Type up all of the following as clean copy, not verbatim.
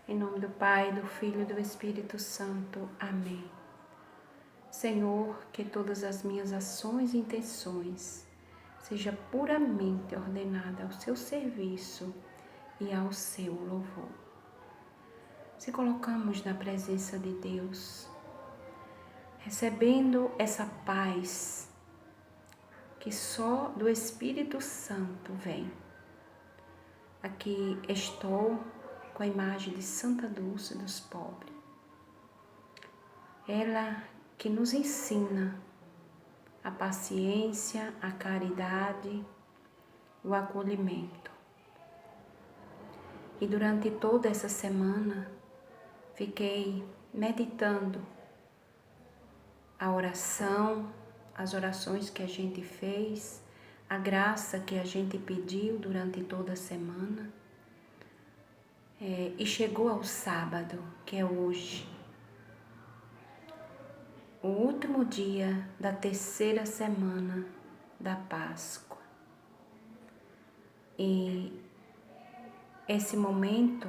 Em nome do Pai, do Filho e do Espírito Santo. Amém. Senhor, que todas as minhas ações e intenções seja puramente ordenada ao seu serviço e ao seu louvor. Se colocamos na presença de Deus, recebendo essa paz que só do Espírito Santo vem. Aqui estou com a imagem de Santa Dulce dos Pobres. Ela que nos ensina a paciência, a caridade, o acolhimento. E durante toda essa semana fiquei meditando a oração, as orações que a gente fez, a graça que a gente pediu durante toda a semana. E chegou ao sábado, que é hoje, o último dia da terceira semana da Páscoa. E esse momento,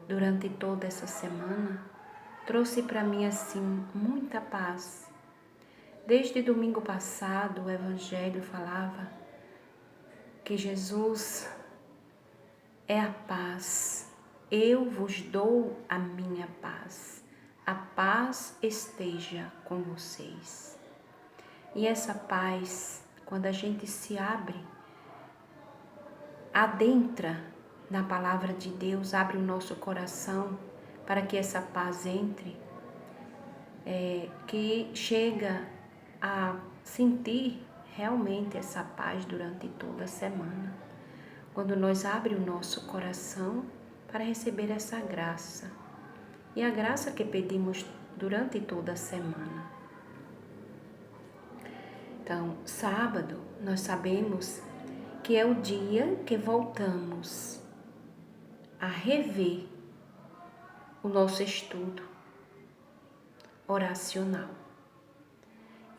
durante toda essa semana, trouxe para mim assim muita paz. Desde domingo passado, o Evangelho falava que Jesus é a paz. Eu vos dou a minha paz. A paz esteja com vocês. E essa paz, quando a gente se abre, adentra na palavra de Deus, abre o nosso coração para que essa paz entre, que chega a sentir realmente essa paz durante toda a semana. Quando nós abrimos o nosso coração para receber essa graça. E a graça que pedimos durante toda a semana. Então, sábado, nós sabemos que é o dia que voltamos a rever o nosso estudo oracional.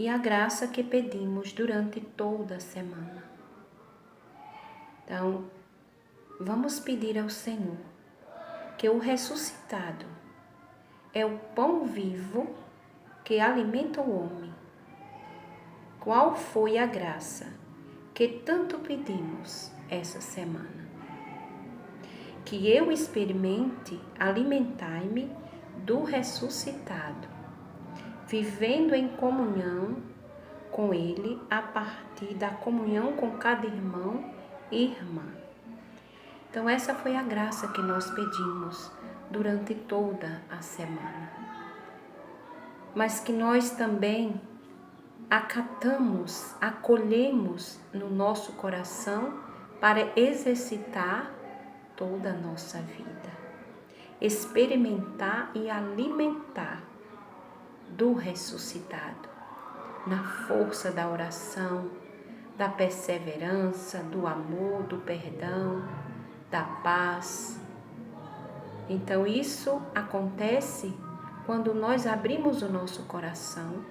E a graça que pedimos durante toda a semana. Então, vamos pedir ao Senhor que o ressuscitado é o pão vivo que alimenta o homem. Qual foi a graça que tanto pedimos essa semana? Que eu experimente alimentar-me do ressuscitado, vivendo em comunhão com Ele a partir da comunhão com cada irmão e irmã. Então essa foi a graça que nós pedimos durante toda a semana. Mas que nós também acatamos, acolhemos no nosso coração para exercitar toda a nossa vida. Experimentar e alimentar do ressuscitado, na força da oração, da perseverança, do amor, do perdão, da paz. Então isso acontece quando nós abrimos o nosso coração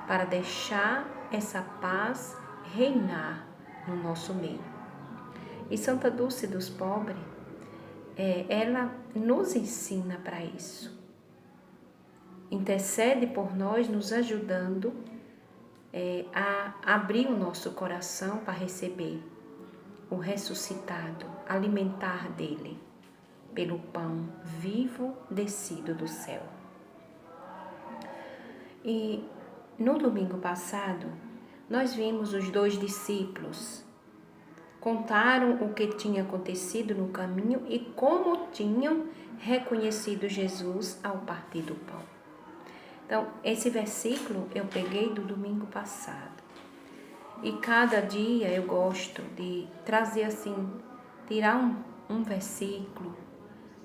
para deixar essa paz reinar no nosso meio. E Santa Dulce dos Pobres, ela nos ensina para isso. Intercede por nós, nos ajudando a abrir o nosso coração para receber o ressuscitado, alimentar dele, pelo pão vivo descido do céu. E no domingo passado, nós vimos os 2 discípulos, contaram o que tinha acontecido no caminho e como tinham reconhecido Jesus ao partir do pão. Então, esse versículo eu peguei do domingo passado. E cada dia eu gosto de trazer assim, tirar um versículo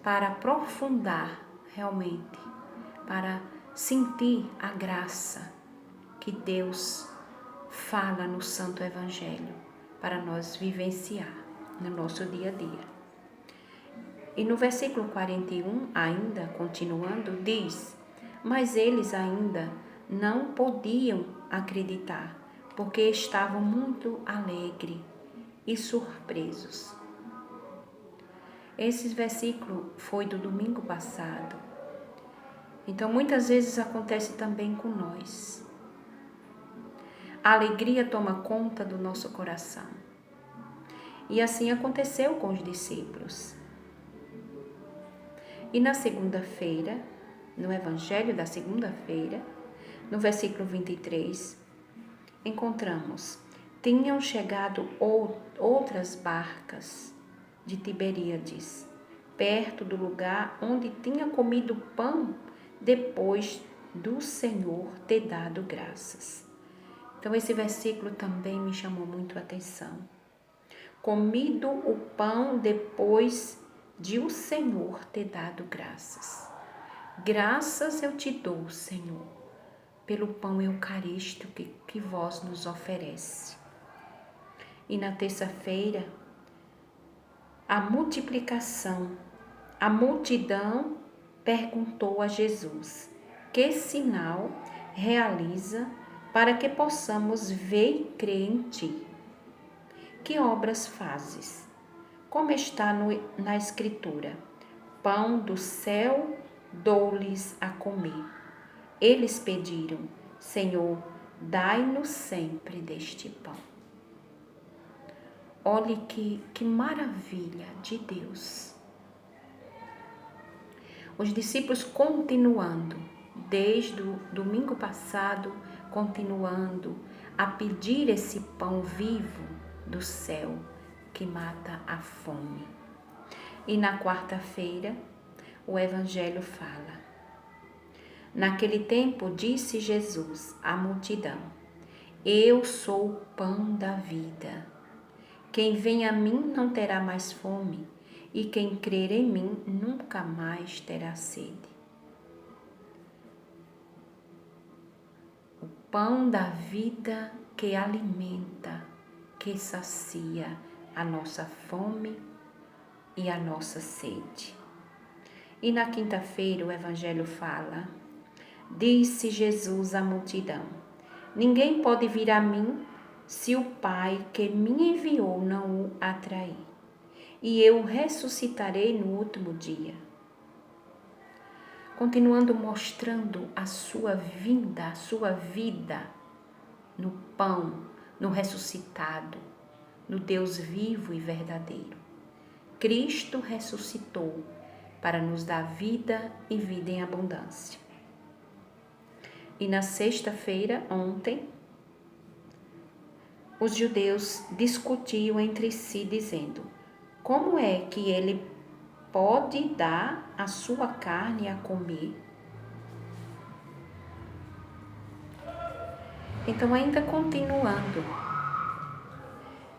para aprofundar realmente, para sentir a graça que Deus fala no Santo Evangelho para nós vivenciar no nosso dia a dia. E no versículo 41, ainda continuando, diz: mas eles ainda não podiam acreditar, porque estavam muito alegres e surpresos. Esse versículo foi do domingo passado. Então, muitas vezes acontece também com nós. A alegria toma conta do nosso coração. E assim aconteceu com os discípulos. E na segunda-feira, no Evangelho da segunda-feira, no versículo 23, encontramos: tinham chegado outras barcas de Tiberíades, perto do lugar onde tinha comido pão depois do Senhor ter dado graças. Então esse versículo também me chamou muito a atenção. Comido o pão depois de o Senhor ter dado graças. Graças eu te dou, Senhor, pelo pão eucarístico que vós nos oferece. E na terça-feira, a multiplicação, a multidão perguntou a Jesus: que sinal realiza para que possamos ver e crer em ti? Que obras fazes? Como está na Escritura: pão do céu dou-lhes a comer. Eles pediram: Senhor, dai-nos sempre deste pão. Olhe que maravilha de Deus. Os discípulos continuando, desde o domingo passado, continuando a pedir esse pão vivo do céu que mata a fome. E na quarta-feira, o Evangelho fala: naquele tempo disse Jesus à multidão: eu sou o pão da vida. Quem vem a mim não terá mais fome, e quem crer em mim nunca mais terá sede. O pão da vida que alimenta, que sacia a nossa fome e a nossa sede. E na quinta-feira o Evangelho fala: disse Jesus à multidão: ninguém pode vir a mim se o Pai que me enviou não o atrair, e eu ressuscitarei no último dia. Continuando mostrando a sua vinda, a sua vida no pão, no ressuscitado, no Deus vivo e verdadeiro. Cristo ressuscitou para nos dar vida e vida em abundância. E na sexta-feira, ontem, os judeus discutiam entre si, dizendo: como é que ele pode dar a sua carne a comer? Então, ainda continuando,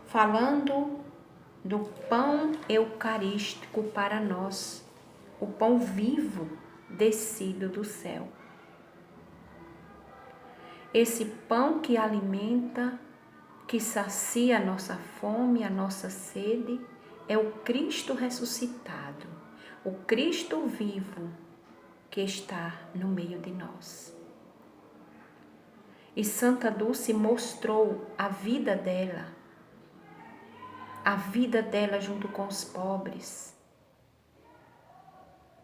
falando do pão eucarístico para nós, o pão vivo descido do céu. Esse pão que alimenta, que sacia a nossa fome, a nossa sede, é o Cristo ressuscitado, o Cristo vivo que está no meio de nós. E Santa Dulce mostrou a vida dela junto com os pobres,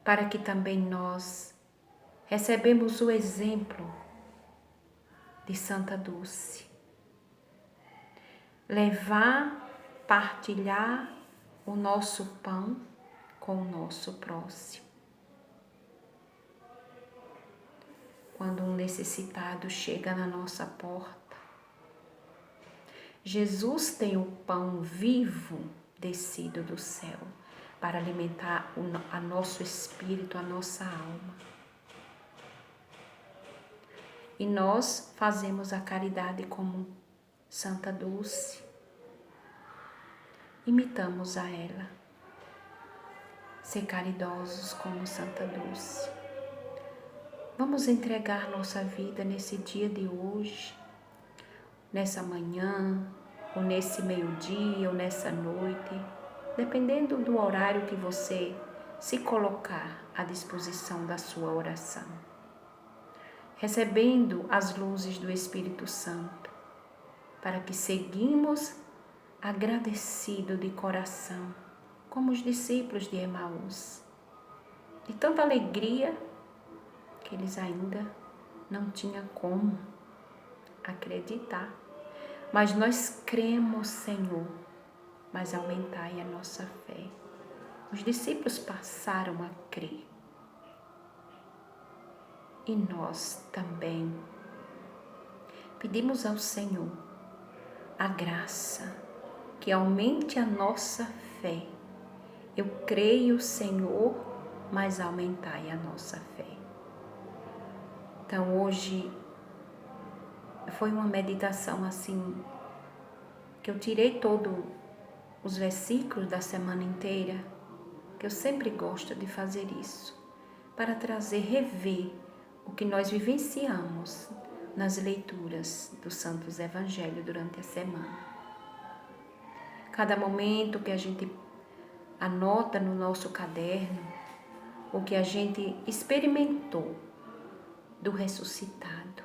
para que também nós recebemos o exemplo de Santa Dulce. Levar, partilhar o nosso pão com o nosso próximo. Quando um necessitado chega na nossa porta, Jesus tem o pão vivo descido do céu para alimentar a nosso espírito, a nossa alma. E nós fazemos a caridade como Santa Dulce, imitamos a ela, ser caridosos como Santa Dulce. Vamos entregar nossa vida nesse dia de hoje, nessa manhã, ou nesse meio-dia, ou nessa noite, dependendo do horário que você se colocar à disposição da sua oração. Recebendo as luzes do Espírito Santo, para que seguimos agradecido de coração como os discípulos de Emaús, de tanta alegria que eles ainda não tinham como acreditar. Mas nós cremos, Senhor, mas aumentai a nossa fé. Os discípulos passaram a crer. E nós também pedimos ao Senhor a graça que aumente a nossa fé. Eu creio, Senhor, mas aumentai a nossa fé. Então hoje foi uma meditação assim, que eu tirei todos os versículos da semana inteira, que eu sempre gosto de fazer isso, para trazer, rever o que nós vivenciamos nas leituras dos Santos Evangelhos durante a semana. Cada momento que a gente anota no nosso caderno, o que a gente experimentou do ressuscitado,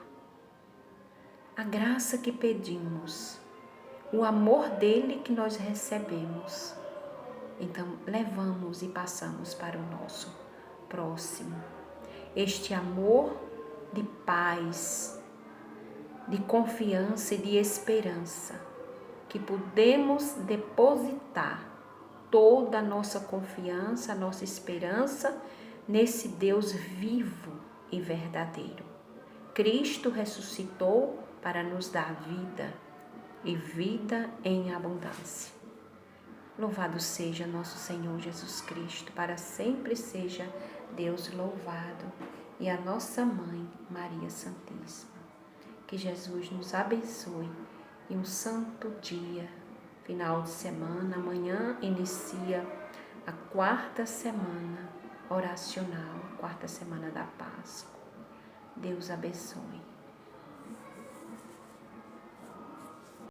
a graça que pedimos, o amor dele que nós recebemos. Então, levamos e passamos para o nosso próximo. Este amor de paz, de confiança e de esperança, que podemos depositar toda a nossa confiança, a nossa esperança nesse Deus vivo e verdadeiro. Cristo ressuscitou para nos dar vida e vida em abundância. Louvado seja nosso Senhor Jesus Cristo, para sempre seja Deus louvado, e a nossa Mãe, Maria Santíssima. Que Jesus nos abençoe e um santo dia, final de semana. Amanhã inicia a 4ª semana oracional, 4ª semana da Páscoa. Deus abençoe.